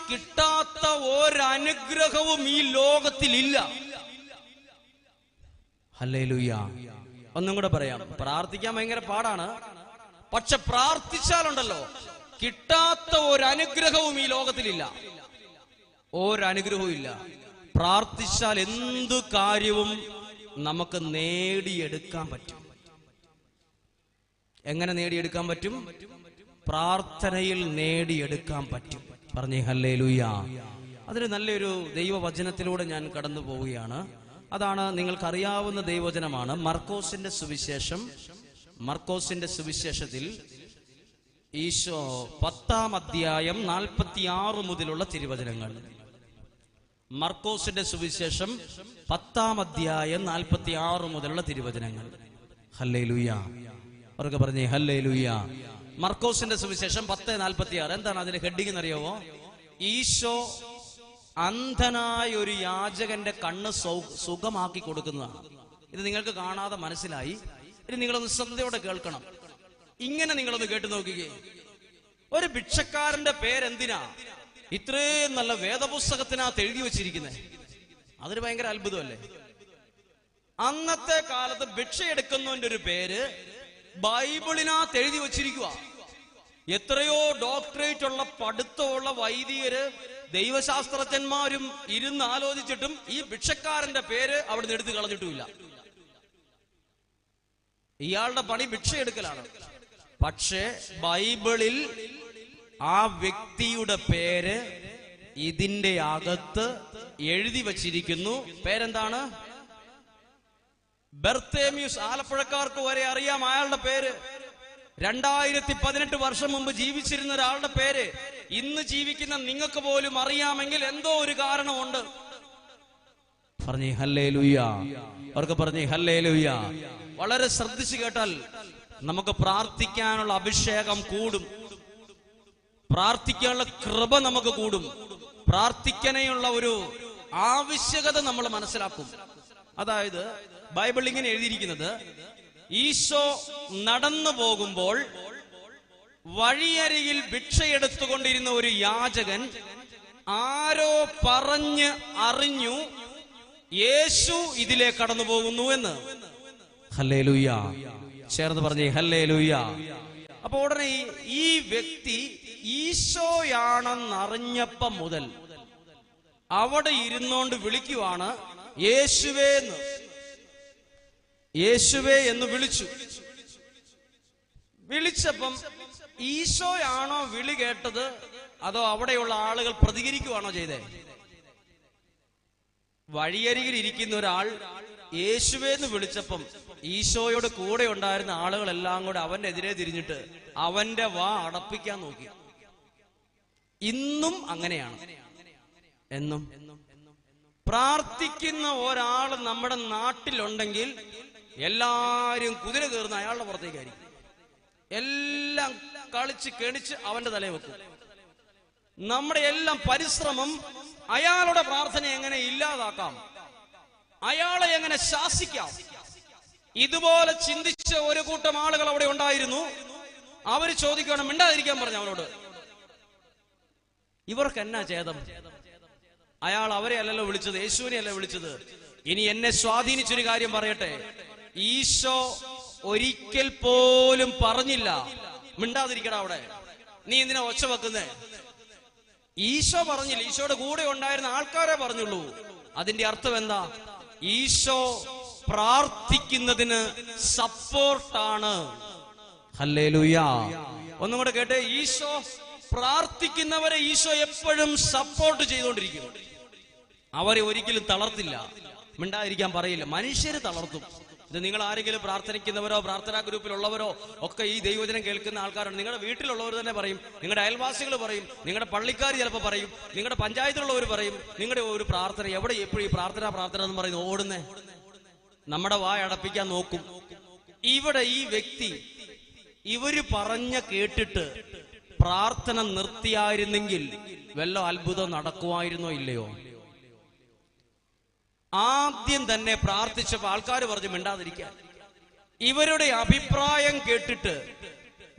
കിട്ടാത്ത ഒരനുഗ്രഹവും ഈ ലോകത്തിലില്ല. ഹല്ലേലൂയ. ഒന്നും കൂടെ പറയാം. പ്രാർത്ഥിക്കാൻ ഭയങ്കര പാടാണ്, പക്ഷെ പ്രാർത്ഥിച്ചാലുണ്ടല്ലോ കിട്ടാത്ത ഒരനുഗ്രഹവും ഈ ലോകത്തിലില്ല. ഒരനുഗ്രഹവും ഇല്ല. പ്രാർത്ഥിച്ചാൽ എന്തു കാര്യവും നമുക്ക് നേടിയെടുക്കാൻ പറ്റും. എങ്ങനെ നേടിയെടുക്കാൻ പറ്റും? പ്രാർത്ഥനയിൽ നേടിയെടുക്കാൻ പറ്റും. പറഞ്ഞേ ഹല്ലേലൂയ. അതിന് നല്ലൊരു ദൈവവചനത്തിലൂടെ ഞാൻ കടന്നു പോവുകയാണ്. അതാണ് നിങ്ങൾക്കറിയാവുന്ന ദൈവവചനമാണ്. മർക്കോസിന്റെ സുവിശേഷത്തിൽ ഈശോ 10-ാം അധ്യായം 46 മുതലുള്ള തിരുവചനങ്ങൾ. മർക്കോസിന്റെ സുവിശേഷം 10-ാം അധ്യായം 46 മുതലുള്ള തിരുവചനങ്ങൾ. ഹല്ലേലൂയ. അവർക്ക് പറഞ്ഞേ ഹല്ലേലൂയ. മർക്കോസിന്റെ സുവിശേഷം 10:46. എന്താണ് അതിന്റെ ഹെഡിങ് എന്നറിയാവോ? ഈശോ അന്ധനായ ഒരു യാചകന്റെ കണ്ണ് സുഖമാക്കി കൊടുക്കുന്നതാണ്. ഇത് നിങ്ങൾക്ക് കാണാതെ മനസ്സിലായി. ഇനി നിങ്ങളൊന്ന് ശ്രദ്ധയോടെ കേൾക്കണം. ഇങ്ങനെ നിങ്ങളൊന്ന് കേട്ടു നോക്കുകയെ. ഒരു ഭിക്ഷക്കാരന്റെ പേരെന്തിനാ ഇത്രയും നല്ല വേദപുസ്തകത്തിനകത്ത് എഴുതി വെച്ചിരിക്കുന്നത്? അതൊരു ഭയങ്കര അത്ഭുതമല്ലേ? അന്നത്തെ കാലത്ത് ഭിക്ഷയെടുക്കുന്നവന്റെ ഒരു പേര് ബൈബിളിനകത്ത് എഴുതി വെച്ചിരിക്കുക. എത്രയോ ഡോക്ടറേറ്റ് ഉള്ള പഠിത്തമുള്ള വൈദികര് ദൈവശാസ്ത്രജ്ഞന്മാരും ഇരുന്ന് ആലോചിച്ചിട്ടും ഈ ഭിക്ഷക്കാരന്റെ പേര് അവിടെ നിന്ന് എടുത്തു കളഞ്ഞിട്ടുമില്ല. ഇയാളുടെ പണി ഭിക്ഷയെടുക്കലാണ്. പക്ഷേ ബൈബിളിൽ ആ വ്യക്തിയുടെ പേര് ഇതിന്റെ അകത്ത് എഴുതി വച്ചിരിക്കുന്നു. പേരെന്താണ്? ബർത്തേമ്യൂസ്. ആലപ്പുഴക്കാർക്ക് വരെ അറിയാം അയാളുടെ പേര്. 2018 വർഷം മുമ്പ് ജീവിച്ചിരുന്ന ഒരാളുടെ പേര് ഇന്ന് ജീവിക്കുന്ന നിങ്ങൾക്ക് പോലും അറിയാമെങ്കിൽ എന്തോ ഒരു കാരണമുണ്ട്. പറഞ്ഞേ ഹല്ലേലൂയ. അവർക്ക് പറഞ്ഞേ ഹല്ലേലൂയ. വളരെ ശ്രദ്ധിച്ചു കേട്ടാൽ നമുക്ക് പ്രാർത്ഥിക്കാനുള്ള അഭിഷേകം കൂടും, പ്രാർത്ഥിക്കാനുള്ള കൃപ നമുക്ക് കൂടും, പ്രാർത്ഥിക്കാനുള്ള ഒരു ആവശ്യകത നമ്മൾ മനസ്സിലാക്കും. അതായത് ബൈബിൾ ഇങ്ങനെ എഴുതിയിരിക്കുന്നത്, ഈശോ നടന്നു പോകുമ്പോൾ വഴിയരികിൽ ഭിക്ഷയെടുത്തുകൊണ്ടിരുന്ന ഒരു യാചകൻ ആരോ പറഞ്ഞ് അറിഞ്ഞു യേശു ഇതിലേ കടന്നു പോകുന്നു എന്ന്. ഹല്ലേലൂയ. ചേർന്ന് പറഞ്ഞേ ഹല്ലേലൂയ. അപ്പൊ ഉടനെ ഈ വ്യക്തി ഈശോയാണെന്നറിഞ്ഞപ്പം മുതൽ അവിടെ ഇരുന്നോണ്ട് വിളിക്കുവാണ് യേശുവേ എന്ന്. യേശുവേ എന്ന് വിളിച്ചപ്പം ഈശോയാണോ വിളി കേട്ടത്, അതോ അവിടെയുള്ള ആളുകൾ പ്രതികരിക്കുവാണോ ചെയ്തേ? വഴിയരികിൽ ഇരിക്കുന്ന ഒരാൾ യേശുവേന്ന് വിളിച്ചപ്പം ഈശോയോട് കൂടെ ഉണ്ടായിരുന്ന ആളുകളെല്ലാം കൂടെ അവന്റെ എതിരെ തിരിഞ്ഞിട്ട് അവന്റെ വാ അടപ്പിക്കാൻ നോക്കി. ഇന്നും അങ്ങനെയാണ്. എന്നും പ്രാർത്ഥിക്കുന്ന ഒരാൾ നമ്മുടെ നാട്ടിലുണ്ടെങ്കിൽ എല്ലാരും കുതിര കയറുന്ന അയാളുടെ പുറത്തേക്കായിരിക്കും. എല്ലാം കളിച്ച് കെണിച്ച് അവന്റെ തലയിൽ വെക്കും. നമ്മുടെ എല്ലാം പരിശ്രമം അയാളുടെ പ്രാർത്ഥന എങ്ങനെ ഇല്ലാതാക്കാം, അയാളെ എങ്ങനെ ശാസിക്കാം. ഇതുപോലെ ചിന്തിച്ച ഒരു കൂട്ടം ആളുകൾ അവിടെ ഉണ്ടായിരുന്നു. അവര് ചോദിക്കണം, മിണ്ടാതിരിക്കാൻ പറഞ്ഞു അവരോട്. ഇവർക്ക് എന്നാ ഛേദം? അയാൾ അവരെ അല്ലല്ലോ വിളിച്ചത്, യേശുവിനെ അല്ല വിളിച്ചത്. ഇനി എന്നെ സ്വാധീനിച്ചൊരു കാര്യം പറയട്ടെ. ഈശോ ഒരിക്കൽ പോലും പറഞ്ഞില്ല മിണ്ടാതിരിക്കടാ അവിടെ, നീ എന്തിനാ ഒച്ച വെക്കുന്നേ? ഈശോ പറഞ്ഞില്ല. ഈശോയുടെ കൂടെ ഉണ്ടായിരുന്ന ആൾക്കാരെ പറഞ്ഞുള്ളൂ. അതിന്റെ അർത്ഥം എന്താ? ഈശോ പ്രാർത്ഥിക്കുന്നതിന് സപ്പോർട്ടാണ്. ഹല്ലേലൂയ. ഒന്നും കൂടെ കേട്ടെ. ഈശോ പ്രാർത്ഥിക്കുന്നവരെ ഈശോ എപ്പോഴും സപ്പോർട്ട് ചെയ്തുകൊണ്ടിരിക്കും. അവരെ ഒരിക്കലും തളർത്തില്ല, മിണ്ടാതിരിക്കാൻ പറയില്ല. മനുഷ്യര് തളർത്തും. ഇത് നിങ്ങൾ ആരെങ്കിലും പ്രാർത്ഥിക്കുന്നവരോ പ്രാർത്ഥനാ ഗ്രൂപ്പിലുള്ളവരോ ഒക്കെ ഈ ദൈവവചനം കേൾക്കുന്ന ആൾക്കാരാണ്. നിങ്ങളുടെ വീട്ടിലുള്ളവർ തന്നെ പറയും, നിങ്ങളുടെ അയൽവാസികൾ പറയും, നിങ്ങളുടെ പള്ളിക്കാർ ചിലപ്പോൾ പറയും, നിങ്ങളുടെ പഞ്ചായത്തിലുള്ളവർ പറയും, നിങ്ങളുടെ ഒരു പ്രാർത്ഥന എവിടെ എപ്പോഴും ഈ പ്രാർത്ഥന എന്ന് പറയുന്നത് ഓടുന്നേ. നമ്മുടെ വായ അടപ്പിക്കാൻ നോക്കും. ഇവിടെ ഈ വ്യക്തി ഇവര് പറഞ്ഞ കേട്ടിട്ട് പ്രാർത്ഥന നിർത്തിയായിരുന്നെങ്കിൽ വല്ല അത്ഭുതം നടക്കുമായിരുന്നോ ഇല്ലയോ? ആദ്യം തന്നെ പ്രാർത്ഥിച്ചപ്പോൾ ആൾക്കാർ പറഞ്ഞു മിണ്ടാതിരിക്കാൻ. ഇവരുടെ അഭിപ്രായം കേട്ടിട്ട്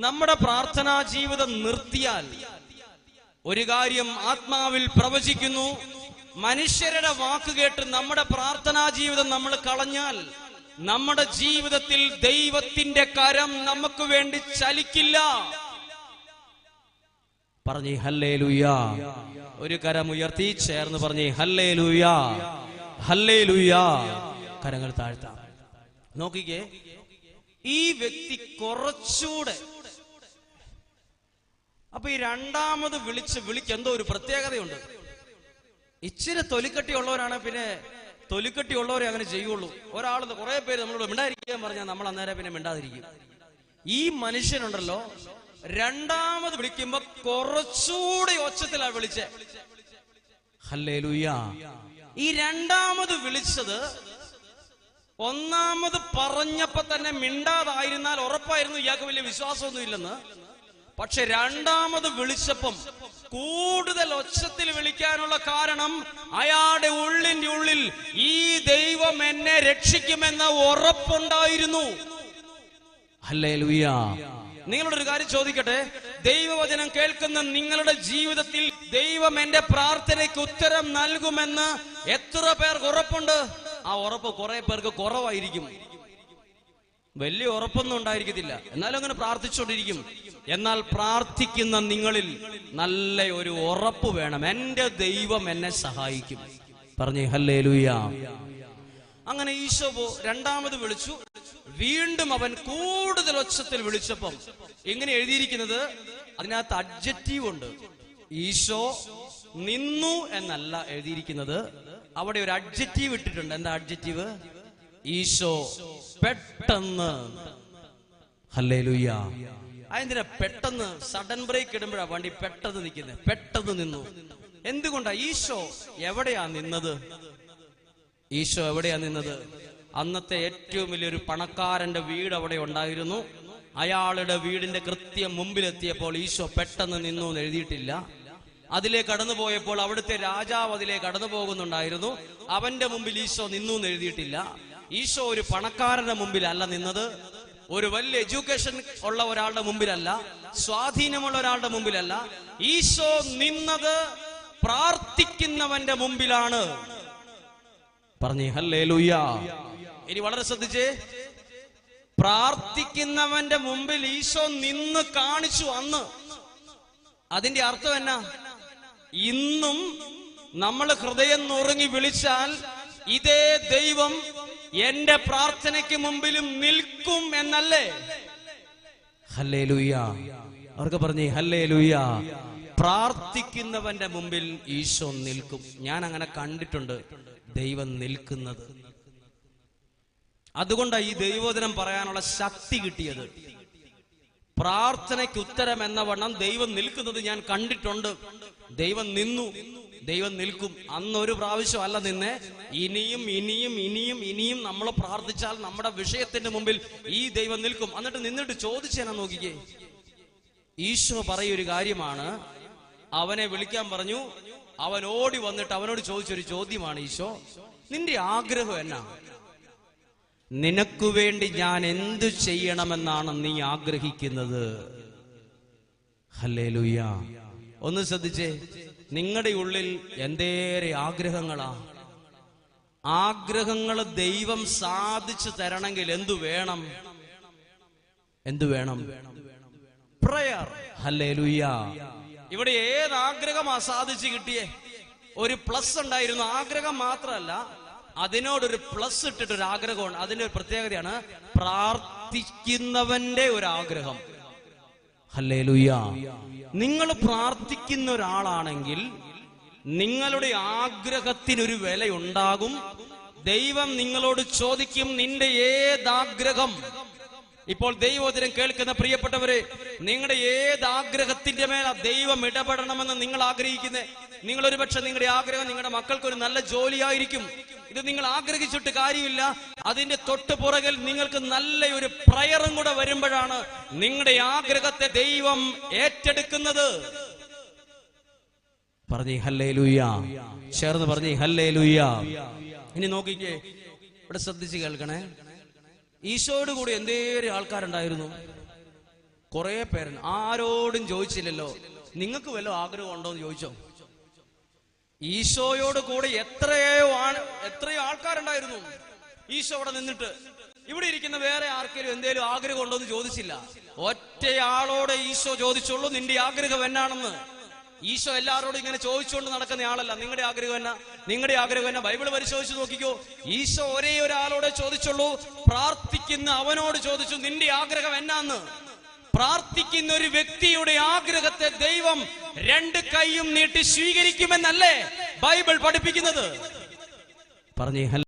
നമ്മുടെ പ്രാർത്ഥനാ ജീവിതം നിർത്തിയാൽ ഒരു കാര്യം ആത്മാവിൽ പ്രവചിക്കുന്നു. മനുഷ്യരുടെ വാക്ക് കേട്ട് നമ്മുടെ പ്രാർത്ഥനാ ജീവിതം നമ്മൾ കളഞ്ഞാൽ നമ്മുടെ ജീവിതത്തിൽ ദൈവത്തിന്റെ കരം നമുക്ക് വേണ്ടി ചലിക്കില്ല. പറഞ്ഞേ ഹല്ലേലൂയാ. ഒരു കരം ഉയർത്തി ചേർന്ന് പറഞ്ഞേ ഹല്ലേലൂയാ, ഹല്ലേലൂയാ. കരങ്ങൾ താഴ്ത്താം. നോക്കിക്കേ, ഈ വ്യക്തി കുറച്ചുകൂടെ, അപ്പൊ ഈ രണ്ടാമത് വിളിക്ക് എന്തോ ഒരു പ്രത്യേകതയുണ്ട്. ഇച്ചിരി തൊലിക്കട്ടിയുള്ളവരാണ്, പിന്നെ തൊലിക്കട്ടിയുള്ളവരെ അങ്ങനെ ചെയ്യുള്ളൂ. ഒരാൾ കുറെ പേര് നമ്മളോട് മിണ്ടാതിരിക്കാൻ പറഞ്ഞാൽ നമ്മൾ അന്നേരം പിന്നെ മിണ്ടാതിരിക്കും. ഈ മനുഷ്യനുണ്ടല്ലോ, രണ്ടാമത് വിളിക്കുമ്പോ കുറച്ചുകൂടെ ഒച്ചത്തിലാണ് വിളിച്ചേ. ഹല്ലേലൂയാ. ഈ രണ്ടാമത് വിളിച്ചത് ഒന്നാമത് പറഞ്ഞപ്പോ തന്നെ മിണ്ടാതായിരുന്നാൽ ഉറപ്പായിരുന്നു ഇയാൾക്ക് വലിയ വിശ്വാസമൊന്നും ഇല്ലെന്ന്. പക്ഷെ രണ്ടാമത് വിളിച്ചപ്പം കൂടുതൽ ഒച്ചത്തിൽ വിളിക്കാനുള്ള കാരണം അയാളുടെ ഉള്ളിന്റെ ഉള്ളിൽ ഈ ദൈവം എന്നെ രക്ഷിക്കുമെന്ന ഉറപ്പുണ്ടായിരുന്നു. ഹല്ലേലൂയാ. നിങ്ങളോടൊരു കാര്യം ചോദിക്കട്ടെ, ദൈവവചനം കേൾക്കുന്ന നിങ്ങളുടെ ജീവിതത്തിൽ ദൈവം എന്റെ പ്രാർത്ഥനയ്ക്ക് ഉത്തരം നൽകുമെന്ന് എത്ര പേർക്ക് ഉറപ്പുണ്ട്? ആ ഉറപ്പ് കുറെ പേർക്ക് കുറവായിരിക്കും. വലിയ ഉറപ്പൊന്നും ഉണ്ടായിരിക്കത്തില്ല, എന്നാലും അങ്ങനെ പ്രാർത്ഥിച്ചുകൊണ്ടിരിക്കും. എന്നാൽ പ്രാർത്ഥിക്കുന്ന നിങ്ങളിൽ നല്ല ഒരു ഉറപ്പ് വേണം, എന്റെ ദൈവം എന്നെ സഹായിക്കും. പറഞ്ഞേ ഹല്ലേലൂയാ. അങ്ങനെ ഈശോ രണ്ടാമത് വിളിച്ചു. വീണ്ടും അവൻ കൂടുതൽ ഒച്ചത്തിൽ വിളിച്ചപ്പം ഇങ്ങനെ എഴുതിയിരിക്കുന്നത്, അതിനകത്ത് അഡ്ജക്റ്റീവ് ഉണ്ട്. ഈശോ നിന്നു എന്നല്ല എഴുതിയിരിക്കുന്നത്, അവിടെ ഒരു അഡ്ജക്റ്റീവ് ഇട്ടിട്ടുണ്ട്. എന്താ അഡ്ജക്റ്റീവ്? ഈശോ പെട്ടെന്ന്. ഹല്ലേലൂയാ. അതെന്തിനാ പെട്ടെന്ന്? സഡൻ ബ്രേക്ക് ഇടുമ്പോഴാ വണ്ടി പെട്ടെന്ന് നിൽക്കുന്നത്. പെട്ടെന്ന് നിന്നു. എന്തുകൊണ്ടാ? ഈശോ എവിടെയാ നിന്നത്? ഈശോ എവിടെയാ നിന്നത്? അന്നത്തെ ഏറ്റവും വലിയൊരു പണക്കാരന്റെ വീട് അവിടെ ഉണ്ടായിരുന്നു. അയാളുടെ വീടിന്റെ കൃത്യം മുമ്പിലെത്തിയപ്പോൾ ഈശോ പെട്ടെന്ന് നിന്നു എന്ന് എഴുതിയിട്ടില്ല. അതിലേക്ക് കടന്നു പോയപ്പോൾ അവിടുത്തെ രാജാവ് അതിലേക്ക് കടന്നു പോകുന്നുണ്ടായിരുന്നു. അവന്റെ മുമ്പിൽ ഈശോ നിന്നു എന്ന് എഴുതിയിട്ടില്ല. ഈശോ ഒരു പണക്കാരന്റെ മുമ്പിലല്ല നിന്നത്, ഒരു വലിയ എഡ്യൂക്കേഷൻ ഉള്ള ഒരാളുടെ മുമ്പിലല്ല, സ്വാധീനമുള്ള ഒരാളുടെ മുമ്പിലല്ല. ഈശോ നിന്നത് പ്രാർത്ഥിക്കുന്നവന്റെ മുമ്പിലാണ്. പറഞ്ഞേ ഹല്ലേലൂയാ. ഇനി വളരെ ശ്രദ്ധിച്ചേ, പ്രാർത്ഥിക്കുന്നവന്റെ മുമ്പിൽ ഈശോ നിന്ന് കാണിച്ചു അന്ന്. അതിന്റെ അർത്ഥം എന്നാ? ഇന്നും നമ്മൾ ഹൃദയം നുറുങ്ങി വിളിച്ചാൽ ഇതേ ദൈവം എന്റെ പ്രാർത്ഥനയ്ക്ക് മുമ്പിലും നിൽക്കും എന്നല്ലേ? ഹല്ലേലൂയാ. അവർക്ക് പറഞ്ഞേ ഹല്ലേലൂയാ. പ്രാർത്ഥിക്കുന്നവന്റെ മുമ്പിൽ ഈശോ നിൽക്കും. ഞാൻ അങ്ങനെ കണ്ടിട്ടുണ്ട് ദൈവം നിൽക്കുന്നത്. അതുകൊണ്ടാണ് ഈ ദൈവവചനം പറയാനുള്ള ശക്തി കിട്ടിയത്. പ്രാർത്ഥനയ്ക്ക് ഉത്തരം എന്ന വണ്ണം ദൈവം നിൽക്കുന്നത് ഞാൻ കണ്ടിട്ടുണ്ട്. ദൈവം നിന്നു, ദൈവം നിൽക്കും. അന്നൊരു പ്രാവശ്യം അല്ല നിന്നെ, ഇനിയും ഇനിയും ഇനിയും ഇനിയും നമ്മൾ പ്രാർത്ഥിച്ചാൽ നമ്മുടെ വിഷയത്തിന്റെ മുമ്പിൽ ഈ ദൈവം നിൽക്കും. എന്നിട്ട് നിന്നിട്ട് ചോദിച്ചേനാ നോക്കിക്കേ. ഈശോ പറയൊരു കാര്യമാണ്, അവനെ വിളിക്കാൻ പറഞ്ഞു. അവൻ ഓടി വന്നിട്ട് അവനോട് ചോദിച്ചൊരു ചോദ്യമാണ്, ഈശോ നിന്റെ ആഗ്രഹം എന്നാ? നിനക്കു വേണ്ടി ഞാൻ എന്തു ചെയ്യണമെന്നാണ് നീ ആഗ്രഹിക്കുന്നത്? ഹല്ലേലൂയാ. ഒന്ന് ശ്രദ്ധിച്ചേ, നിങ്ങളുടെ ഉള്ളിൽ എന്തേറെ ആഗ്രഹങ്ങളാ. ആഗ്രഹങ്ങൾ ദൈവം സാധിച്ചു തരണമെങ്കിൽ എന്തു വേണം? എന്തു വേണം? പ്രയർ. ഹല്ലേലൂയാ. ഇവിടെ ഏത് ആഗ്രഹമാ സാധിച്ചു കിട്ടിയേ? ഒരു പ്ലസ് ഉണ്ടായിരുന്നു. ആഗ്രഹം മാത്രമല്ല, അതിനോടൊരു പ്ലസ് ഇട്ടിട്ടൊരു ആഗ്രഹമാണ്. അതിന്റെ ഒരു പ്രത്യേകതയാണ് പ്രാർത്ഥിക്കുന്നവന്റെ ഒരു ആഗ്രഹം. ഹല്ലേലൂയാ. നിങ്ങൾ പ്രാർത്ഥിക്കുന്ന ഒരാളാണെങ്കിൽ നിങ്ങളുടെ ആഗ്രഹത്തിനൊരു വിലയുണ്ടാകും. ദൈവം നിങ്ങളോട് ചോദിക്കും, നിന്റെ ഏതാഗ്രഹം? ഇപ്പോൾ ദൈവവചനം കേൾക്കുന്ന പ്രിയപ്പെട്ടവരെ, നിങ്ങളുടെ ഏതാഗ്രഹത്തിന്റെ മേൽ ദൈവം ഇടപെടണമെന്ന് നിങ്ങൾ ആഗ്രഹിക്കുന്നേ? നിങ്ങളൊരു പക്ഷെ നിങ്ങളുടെ ആഗ്രഹം നിങ്ങളുടെ മക്കൾക്കൊരു നല്ല ജോലിയായിരിക്കും. ഇത് നിങ്ങൾ ആഗ്രഹിച്ചിട്ട് കാര്യമില്ല. അതിന്റെ തൊട്ട് പുറകിൽ നിങ്ങൾക്ക് നല്ല ഒരു പ്രയറും കൂടെ വരുമ്പോഴാണ് നിങ്ങളുടെ ആഗ്രഹത്തെ ദൈവം ഏറ്റെടുക്കുന്നത്. പറഞ്ഞേ ഹല്ലേലൂയാ. ചേർന്ന് പറഞ്ഞേ ഹല്ലേലൂയാ. ഇനി നോക്കിക്കേ, ഇവിടെ ശ്രദ്ധിച്ച് കേൾക്കണേ. ഈശോയോട് കൂടി എന്തേറെ ആൾക്കാരുണ്ടായിരുന്നു? കുറെ പേര്. ആരോടും ചോദിച്ചില്ലല്ലോ നിങ്ങൾക്ക് വല്ല ആഗ്രഹം ഉണ്ടോ എന്ന് ചോദിച്ചോ. ഈശോയോട് കൂടെ എത്രയോ ആൾക്കാരുണ്ടായിരുന്നു. ഈശോ അവിടെ നിന്നിട്ട് ഇവിടെ ഇരിക്കുന്ന വേറെ ആർക്കെങ്കിലും എന്തേലും ആഗ്രഹം ഉണ്ടോ എന്ന് ചോദിച്ചില്ല. ഒറ്റയാളോടെ ഈശോ ചോദിച്ചുള്ളൂ, നിന്റെ ആഗ്രഹം എന്നാണെന്ന്. ഈശോ എല്ലാവരോടും ഇങ്ങനെ ചോദിച്ചുകൊണ്ട് നടക്കുന്ന ആളല്ല. നിങ്ങളുടെ ആഗ്രഹം എന്നാ, നിങ്ങളുടെ ആഗ്രഹം എന്നാ? ബൈബിൾ പരിശോധിച്ച് നോക്കിക്കോ. ഈശോ ഒരേ ഒരാളോടെ ചോദിച്ചുള്ളൂ, പ്രാർത്ഥിക്കുന്ന അവനോട് ചോദിച്ചു, നിന്റെ ആഗ്രഹം എന്നാന്ന്. പ്രാർത്ഥിക്കുന്ന ഒരു വ്യക്തിയുടെ ആഗ്രഹത്തെ ദൈവം 2 കൈയും നീട്ടി സ്വീകരിക്കുമെന്നല്ലേ ബൈബിൾ പഠിപ്പിക്കുന്നത്? പറഞ്ഞേ.